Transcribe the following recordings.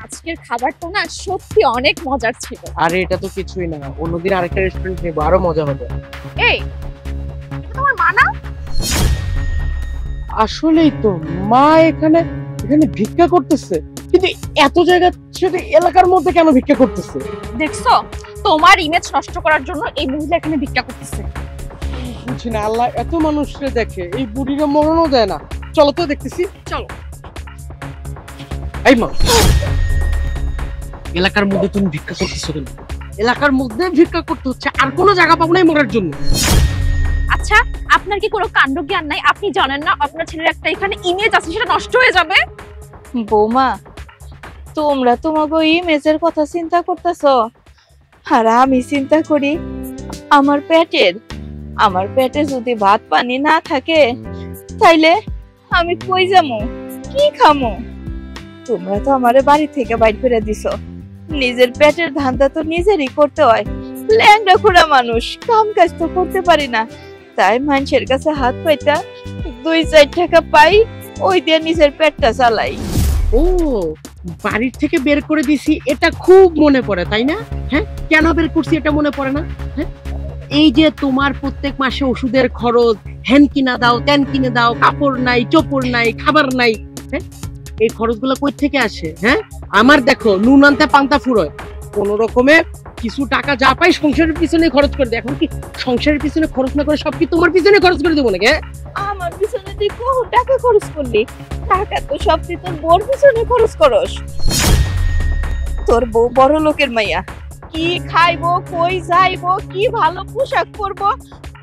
আজকের খাবারটা না সত্যি অনেক মজার ছিল। আরে এটা তো কিছুই না, অন্যদিন আরেকটা রেস্টুরেন্ট নেবো, আরো মজা হবে। এই, এটা তোমার মা না? আসলেই তো মা এখানে এখানে ভিক্ষা করতেছে, কিন্তু এত জায়গা ছেড়ে এলাকার মধ্যে কেন ভিক্ষা করতেছে? দেখছো, তোমার ইমেজ নষ্ট করার জন্য এই মহিলা এখানে ভিক্ষা করতেছে। বুঝি না, আল্লাহ এত মানুষরে দেখে, এই বুড়িরা মরণও দেয় না। চলো তো দেখতেছি, চলো। এই মা, এলাকার মধ্যে তুমি ভিক্ষা করতেছো কেন? এলাকার মধ্যে ভিক্ষা করতে হচ্ছে, আর কোনো জায়গা পাবো না মরার জন্য। আচ্ছা, আপনার কি কোনো কাণ্ড জ্ঞান নাই? আপনি জানেন না আপনার ছেলের একটা এখানে ইমেজ আছে, সেটা নষ্ট হয়ে যাবে? বৌমা, তোমরা তোমাকে ইমেজের কথা চিন্তা করতেছ, আর আমি চিন্তা করি আমার পেটে যদি ভাত পানি না থাকে তাইলে আমি কই যামু, কি খামু? তোমরা তো আমারে বাড়ি থেকে বাইর করে দিছ, নিজের পেটের ধান্দা তো নিজেরই করতে হয়। ল্যাংড়া খোড়া মানুষ, কাম কাজ তো করতে পারি না, তাই মানুষের কাছে হাত পাইতা 2-4 টাকা পাই, ওই দিয়ে নিজের পেটটা চালাই। ও, বাড়ির থেকে বের করে দিছি এটা খুব মনে পড়ে, তাই না? হ্যাঁ, কেন বের করছি এটা মনে পড়ে না? হ্যাঁ, এই যে তোমার প্রত্যেক মাসে ওষুধের খরচ, হ্যান কিনা দাও, ত্যান কিনে দাও, কাপড় নাই, চোপড় নাই, খাবার নাই, হ্যাঁ, এই খরচগুলো কই থেকে আসে? হ্যাঁ, আমার দেখো নুন আনতে পান্তা ফুরোয়, কোন রকমে কিছু টাকা যা পাই সংসারের পিছনে খরচ করে দেয়। এখন কি সংসারের পিছনে খরচ না করে সব কি তোমার পিছনে খরচ করে দেবো নাকি? আমার পিছনে তুই কোন টাকা খরচ করলি? টাকা তো সব তুই তোর বউর পিছনে খরচ করস। তোর বউ বড় লোকের মাইয়া, কি খাইবো, কই যাইবো, কি ভালো পোশাক পরবো,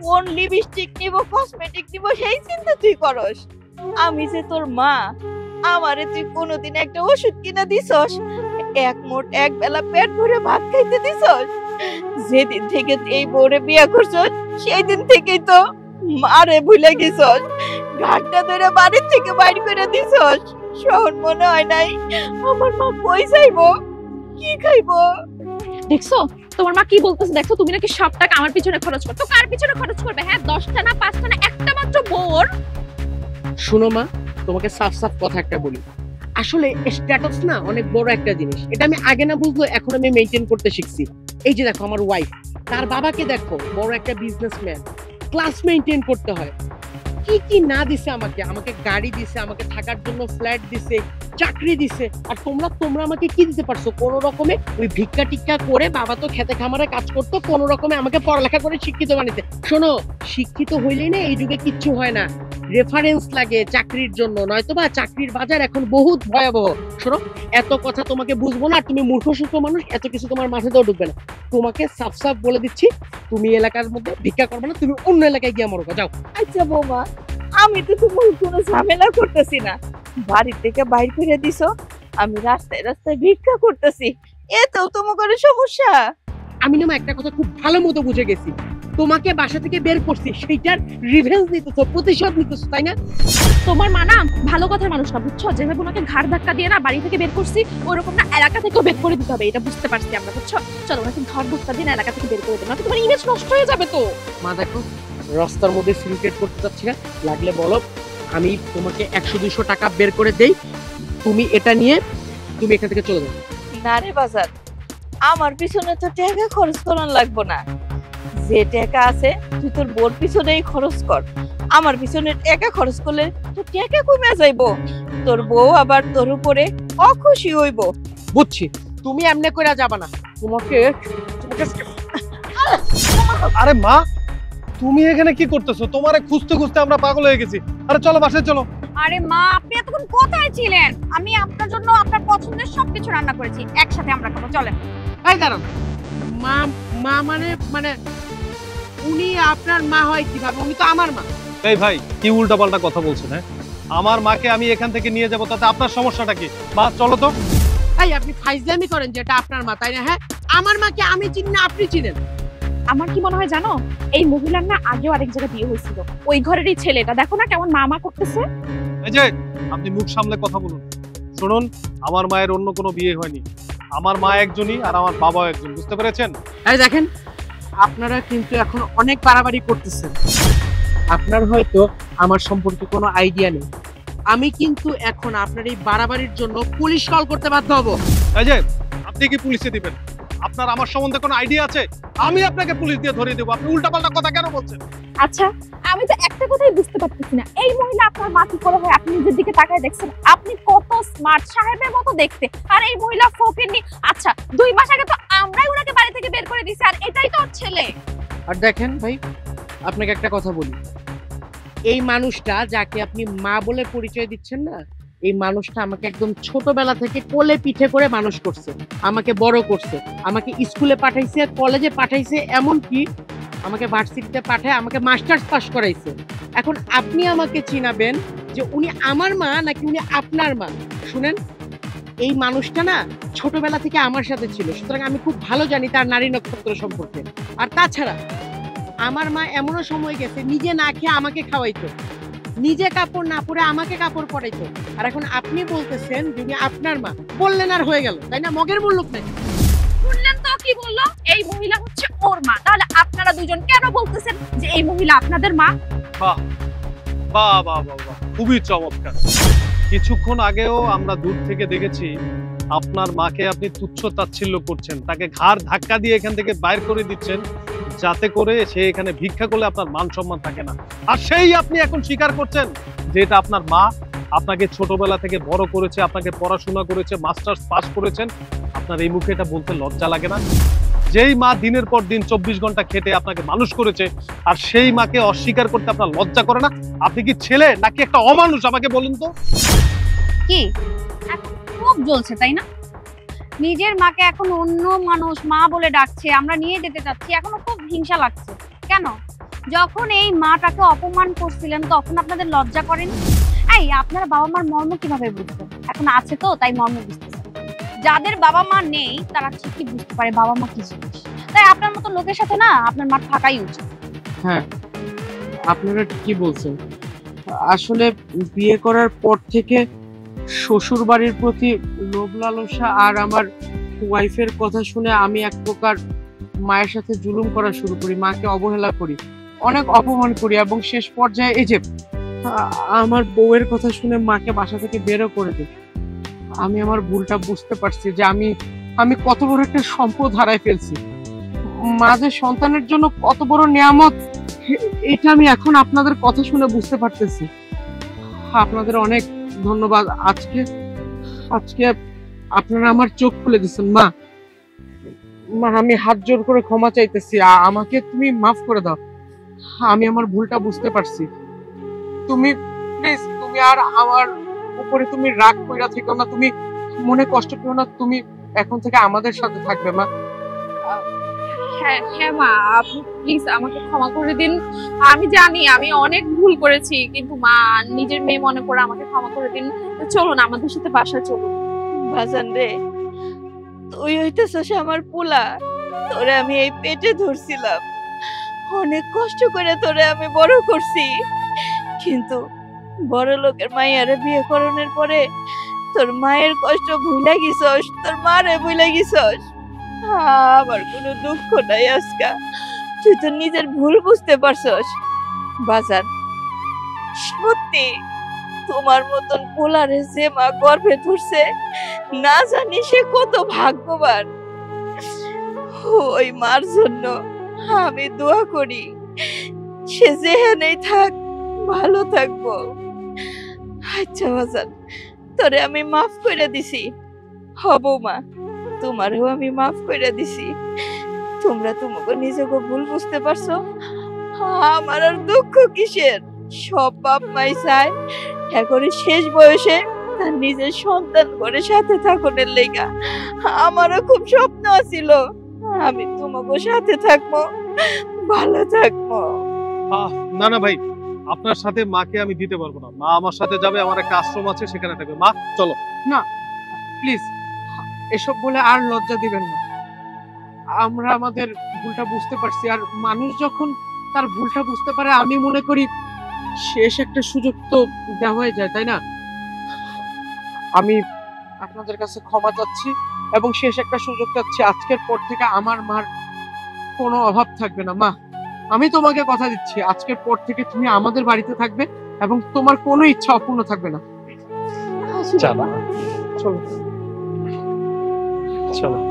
কোন লিপস্টিক নিব, কসমেটিক নিব, সেই চিন্তা তুই করস। আমি যে তোর মা, আমারে তুই কোনোদিন একটা ওষুধ কিনা দিছস? এক বেলা পেট ভরে ভাত খাইতে দিছস? যেদিন থেকে এই বউরে বিয়া করছস সেই দিন থেকেই তো মারে ভুলে গেছস, ঘাটটা ধরে বাড়ির থেকে বাইর করে দিছস। শহর মনে হয় নাই আমার মা কই যাইবো, কি খাইবো? দেখছো তোমার মা কি বলতেছে? দেখো, তুমি নাকি সব টাকা আমার পিছনে খরচ করো। তো কার পিছনে খরচ করবে? হ্যাঁ, 10টা না 5টা না, একটা মাত্র বউর। শোনো মা, তোমাকে সাফ সাফ কথা একটা বলি, আসলে স্ট্যাটাস না অনেক বড় একটা জিনিস, এটা আমি আগে না বুঝলো, এখন আমি মেইনটেইন করতে শিখছি। এই যে দেখো আমার ওয়াইফ, তার বাবাকে দেখো, বড় একটা বিজনেসম্যান, ক্লাস মেইনটেইন করতে হয়। কি কি না দিছে আমাকে, আমাকে গাড়ি দিছে, আমাকে থাকার জন্য ফ্ল্যাট দিছে, চাকরি দিছে। আর তোমরা আমাকে কি দিতে পারছো? কোন রকমে ওই ভিক্ষা টিক্ষা করে, বাবা তো খেতে খামারে কাজ করতো, কোন রকমে আমাকে পড়ালেখা করে শিক্ষিত বানিয়েছে। শোনো, শিক্ষিত হইলেই না এই যুগে কিচ্ছু হয় না, রেফারেন্স লাগে চাকরির জন্য, নয়তো বা চাকরির বাজার এখন বহুত ভয়াবহ। শোনো, এত কথা তোমাকে বুঝবো না, তুমি মূর্খ সুস্থ মানুষ, এত কিছু তোমার মাথাতেও ঢুকবে না। তোমাকে সাফ সাফ বলে দিচ্ছি, তুমি এলাকার মধ্যে ভিক্ষা করবে না, তুমি অন্য এলাকায় গিয়ে মরো, যাও। আচ্ছা বৌমা, আমি তো তোমার কোনো ঝামেলা করতেছি না, বাড়ি থেকে বাইর করে দিছো, আমি রাস্তায় রাস্তায় ভিক্ষা করতেছি, এতেও তোমার সমস্যা? আমি না একটা কথা খুব ভালো মতো বুঝে গেছি, তোমাকে বাসা থেকে বের করছি, সেইটার রিভেঞ্জ নিতেছো, প্রতিশোধ নিতেছো, তাই না? তোমার মা না ভালো কথার মানুষ না, বুঝছো? যেভাবে ওনাকে ঘাড় ধাক্কা দিয়ে না বাড়ি থেকে বের করছি, ওরকম না এলাকা থেকেও বের করে দিতে হবে, এটা বুঝতে পারছি আমরা, বুঝছো? চলো ওনাকে ঘাড় ধাক্কা দিয়ে না এলাকা থেকে বের করে দেবো, তোমার ইমেজ নষ্ট হয়ে যাবে তো। মা দেখো, রাস্তার মধ্যে সিনক্রেট করতে চাচ্ছি না, লাগলে বলো, আমি তোমাকে 100-200 টাকা বের করে দেই, তুমি এটা নিয়ে তুমি এখান থেকে চলে যাও। না রে বাজার, আমার পিছনে তো টাকা খরচ করার লাগবো না, যে টাকা আছে তুই তোর বোর পিছনেই খরচ কর, আমার পিছনে টাকা খরচ করলে তো টাকা কমে যাইবো, তোর বউ আবার তোর উপরে অখুশি হইব। বুঝছি, তুমি এমনি কইরা যাবা না, তোমাকে। আরে মা, তুমি এখানে কি করতেছো? তোমারে খুঁজতে খুঁজতে আমরা পাগল হয়ে গেছি। আরে চলো বাসায় চলো। আরে মা, আপনি এতক্ষণ কোথায় ছিলেন? আমি আপনার জন্য আপনার পছন্দের সবকিছু রান্না করেছি, একসাথে আমরা খাবো, চলেন। এই দাঁড়ান, মা মা মানে উনি আপনার মা হয় কিভাবে? উনি তো আমার মা। এই ভাই, কি উল্টাপাল্টা কথা বলছেন? হ্যাঁ, আমার মাকে আমি এখান থেকে নিয়ে যাবো, তাতে আপনার সমস্যাটা কি? মা চলো তো। এই আপনি ফাইজলামি করেন, যেটা আপনার মা, তাই না? হ্যাঁ, আমার মাকে আমি চিনি না, আপনি চিনেন? আমার কি মনে হয় জানো, এই মহিলার না আগেও আরেক জায়গায় বিয়ে হয়েছিল, ওই ঘরেরই ছেলেটা, দেখো না কেমন মা করতেছে। এই যে, আপনি মুখ সামলে কথা বলুন। শুনুন, আমার মায়ের অন্য কোনো বিয়ে হয়নি, আমার মা একজনই আর আমার বাবাও একজন, বুঝতে পেরেছেন? এই দেখেন, আপনারা কিন্তু এখন অনেক বাড়াবাড়ি করতেছেন, আপনার হয়তো আমার সম্পর্কে কোনো আইডিয়া নেই। আমি কিন্তু এখন আপনার এই বাড়াবাড়ির জন্য পুলিশ কল করতে বাধ্য হব। এই যে আপনি কি পুলিশে দিবেন? আপনার আমার সম্বন্ধে কোনো আইডিয়া আছে? আমি আপনাকে পুলিশ দিয়ে ধরিয়ে দেবো। আপনি উল্টাপাল্টা কথা কেন বলছেন? আচ্ছা, আমি তো একটা কথাই বুঝতে পারতেছি না, এই মহিলা আপনার মা কি করে হয়? আপনি নিজের দিকে তাকায় দেখছেন, আপনি কত স্মার্ট, সাহেবের মতো দেখতে, আর এই মহিলা ফকিন্নি। আচ্ছা, 2 মাস আগে তো আমরাই ওনাকে বাড়ি থেকে বের করে দিয়েছি, আর এটাই তো ওর ছেলে। আর দেখেন ভাই, আপনাকে একটা কথা বলি, এই মানুষটা যাকে আপনি মা বলে পরিচয় দিচ্ছেন না, এই মানুষটা আমাকে একদম ছোটবেলা থেকে কোলে পিঠে করে মানুষ করছে, আমাকে বড় করছে, আমাকে স্কুলে পাঠাইছে, কলেজে পাঠাইছে, এমনকি আমাকে ভার্সিটিতে পাঠায় আমাকে মাস্টার্স পাস করাইছে। এখন আপনি আমাকে চিনাবেন যে উনি আমার মা নাকি উনি আপনার মা। শুনেন, এই মানুষটা না ছোটবেলা থেকে আমার সাথে ছিল, সুতরাং আমি খুব ভালো জানি তার নারী নক্ষত্র সম্পর্কে। আর তাছাড়া আমার মা এমনও সময় গেছে নিজে না খেয়ে আমাকে খাওয়াইতো, নিজে কাপড় না পরে আমাকে কাপড় পরাইতো। আর এখন আপনি বলতেছেন যে উনি আপনার মা, বললেন আর হয়ে গেল, তাই না? মগের মূল্য নাই। শুনলেন তো কি বললো? এই মহিলা হচ্ছে ওর মা। তাহলে আপনারা দুজন কেন বলতেছেন যে এই মহিলা আপনাদের মা? বাহ বাহ বাহ বাহ বাহ, খুবই চমৎকার। কিছুক্ষণ আগেও আমরা দূর থেকে দেখেছি আপনার মাকে আপনি তুচ্ছ তাচ্ছিল্য করছেন, তাকে ঘাড় ধাক্কা দিয়ে এখান থেকে বাইর করে দিচ্ছেন, যাতে করে সে এখানে ভিক্ষা করলে আপনার মান সম্মান থাকে না। আর সেই আপনি এখন স্বীকার করছেন যে এটা আপনার মা, আপনাকে ছোটবেলা থেকে বড় করেছে, আপনাকে পড়াশোনা করেছে, মাস্টার্স পাস করেছেন। আপনার এই মুখে এটা বলতে লজ্জা লাগে না? যেই মা দিনের পর দিন 24 ঘন্টা খেটে আপনাকে মানুষ করেছে, আর সেই মাকে অস্বীকার করতে আপনার লজ্জা করে না? আপনি কি ছেলে নাকি একটা অমানুষ আমাকে বলুন তো? কি এখন খুব জ্বলছে তাই না? নিজের মাকে এখন অন্য মানুষ মা বলে ডাকছে, আমরা নিয়ে যেতে চাচ্ছি, এখনো খুব হিংসা লাগছে কেন? যখন এই মাটাকে অপমান করছিলেন তখন আপনাদের লজ্জা করেনি? এই আপনারা বাবা মার মর্ম কিভাবে বুঝবেন? এখন আছে তো তাই মর্ম বুঝতেছেন। যাদের বাবা মা নেই তারা ঠিকই বুঝতে পারে বাবা মা কি জিনিস। তাই আপনার মতো লোকের সাথে না আপনার মার থাকাই উচিত। হ্যাঁ, আপনারা কি বলছেন? আসলে বিয়ে করার পর থেকে শ্বশুর বাড়ির প্রতি লোভ লালসা আর আমার ওয়াইফের কথা শুনে আমি এক প্রকার মায়ের সাথে জুলুম করা শুরু করি, মাকে অবহেলা করি, অনেক অপমান করি, এবং শেষ পর্যায়ে এই যে আমার বউয়ের কথা শুনে মাকে বাসা থেকে বেরও করে দিই। আমি আমার ভুলটা বুঝতে পারছি যে আমি কত বড় একটা সম্পদ হারাই ফেলছি। মা যে সন্তানের জন্য কত বড় নিয়ামত, এটা আমি এখন আপনাদের কথা শুনে বুঝতে পারতেছি। আপনাদের অনেক ধন্যবাদ। আজকে আপনারা আমার চোখ খুলে দিচ্ছেন। মা, আমি হাত জোর করে ক্ষমা চাইতেছি, আমাকে তুমি মাফ করে দাও। আমি আমার ভুলটা বুঝতে পারছি। তুমি প্লিজ, তুমি আর আমার উপরে তুমি রাগ কইরা থেকো না, তুমি মনে কষ্ট পেও না, তুমি এখন থেকে আমাদের সাথে থাকবে। মা, হ্যাঁ হ্যাঁ মা, আপনি প্লিজ আমাকে ক্ষমা করে দিন। আমি জানি আমি অনেক ভুল করেছি, কিন্তু মা নিজের মেয়ে মনে করে আমাকে ক্ষমা করে দিন। চলুন আমাদের সাথে বাসায় চলুন। বাজান রে, তুই হইতেছিস আমার পোলা, তোরে আমি এই পেটে ধরছিলাম, অনেক কষ্ট করে তোরে আমি বড় করছি, কিন্তু বড় লোকের মাইয়ারে বিয়ে করানোর পরে তোর মায়ের কষ্ট ভুলে গেছস, তোর মারে ভুলে গেছস। আমার কোনো দুঃখ নাই আজকা, তুই তো নিজের ভুল বুঝতে পারছস। বাজান, সত্যি তোমার মতন পোলারে যে মা গর্ভে ধরছে, না জানি সে কত ভাগ্যবান। ওই মার জন্য আমি দোয়া করি সে যেখানেই থাক ভালো থাকবো। আচ্ছা বাজান, তোরে আমি মাফ করে দিছি। হব মা, তোমারেও আমি মাফ করে দিছি। তোমরা তোমাকে নিজেকে ভুল বুঝতে পারছো, আমার আর দুঃখ কিসের? সব বাপ মাই চায় এখন শেষ বয়সে তার নিজের সন্তান করে সাথে থাকনের লেগা। আমারও খুব স্বপ্ন ছিল আমি তোমাকে সাথে থাকবো, ভালো থাকবো। না না ভাই, আপনার সাথে মাকে আমি দিতে পারবো না। মা আমার সাথে যাবে, আমার একটা আশ্রম আছে সেখানে থাকবে। মা চলো। না প্লিজ, এসব বলে আর লজ্জা দিবেন না। আমরা আমাদের ভুলটা বুঝতে পারছি, আর মানুষ যখন তার ভুলটা বুঝতে পারে আমি মনে করি শেষ একটা সুযোগ তো দেওয়াই যায়, তাই না? আমি আপনাদের কাছে ক্ষমা চাচ্ছি এবং শেষ একটা সুযোগ চাচ্ছি। আজকের পর থেকে আমার মার কোনো অভাব থাকবে না। মা, আমি তোমাকে কথা দিচ্ছি, আজকের পর থেকে তুমি আমাদের বাড়িতে থাকবে এবং তোমার কোনো ইচ্ছা অপূর্ণ থাকবে না। চলো। চলো